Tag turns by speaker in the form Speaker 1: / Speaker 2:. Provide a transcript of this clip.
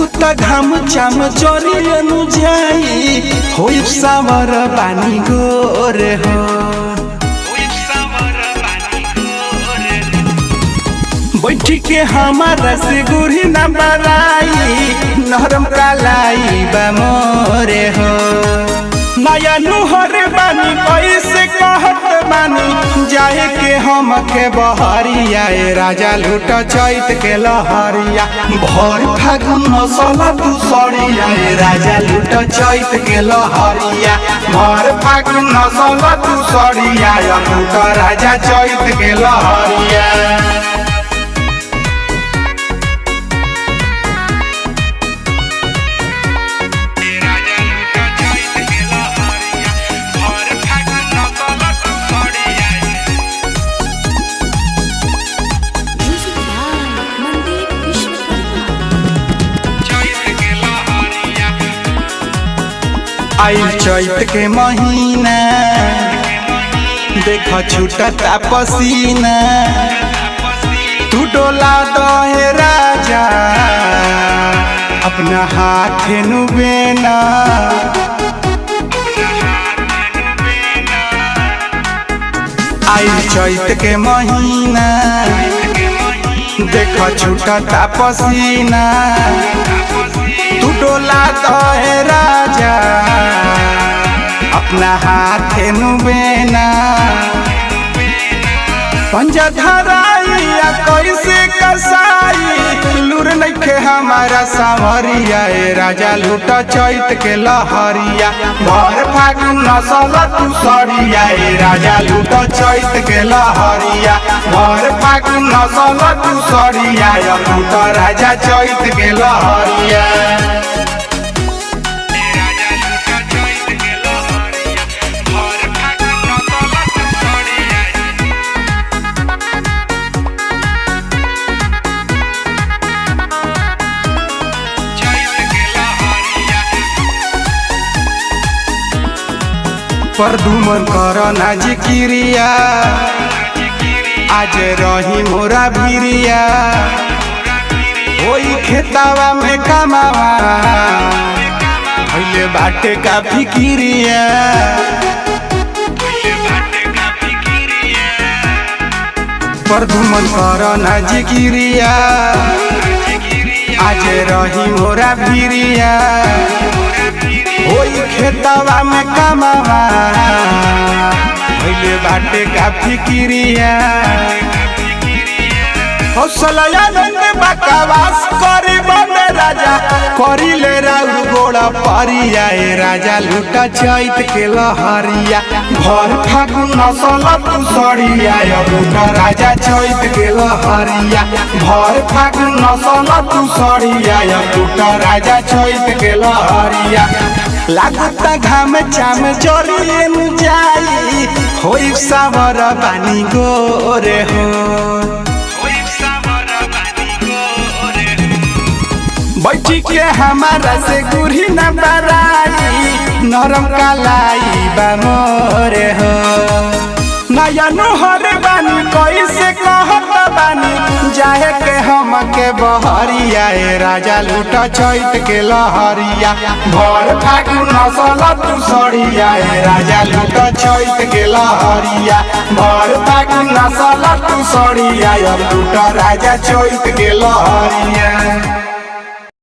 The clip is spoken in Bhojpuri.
Speaker 1: लागुता घाम चाम चरियनु जाई होई सावर बानी गोरे हो बैठी के हमारा से गुरी न बराई नरम कालाई बा मोरे हो नया नुहर बानी कैसे कहत बानी जाए के हम के बहरिया राजा लूट चैत के लहरिया भर फागुन मसला तू सड़िया राजा लूट चैत के लहरिया भर फागुन मसला तू सड़िया लूट राजा चैत के लहरिया। आई चैत के महीना देख छूटता पसीना तू डोला दहे राजा अपना हाथ नुबेना आई चैत के महीना देख छूटता पसीना तू डोला दहे राजा अपना हाथ नुबेना पंजा धराइया कैसे कसाई लूर नइखे हमारा सावरिया राजा लूट चैत के लहरिया भर फागुन नसल तू सड़िया राजा लूट चैत के लहरिया भर फागुन नसल तू सड़िया लूट राजा चैत के लहरिया। परदुमन कर ना जिकिरिया आज रही मोरा भिरिया ओई खेतावा में कमावा भइले बाटे का फिकिरिया परदुमन कर ना जिकिरिया आज रही मोरा भिरिया ओई खेतावा में कमावा भइले बाटे का फिकिरिया हौसला आनंद बकवास करी बन राजा करी ले राउर गोड़ा परिया राजा लूट चैत के लहरिया भर फागुन नसल तू सड़िया लूट राजा चैत के लहरिया भर फागुन नसल तू सड़िया लूट राजा चैत के लहरिया लागुता घाम चाम चरियनु जाई होई सावर बानी गोरे हो बैठी के हमारा से गुरी न बराई नरम कालाई बा मोरे हो नया नुहर बानी कैसे कहत बानी जाए के हम के बहरिया राजा लूट चैत के लहरिया भर फागुन नसल तू सड़िया राजा लूट चैत के लहरिया भर फागुन नसल तू सड़िया लूट राजा चैत के लहरिया।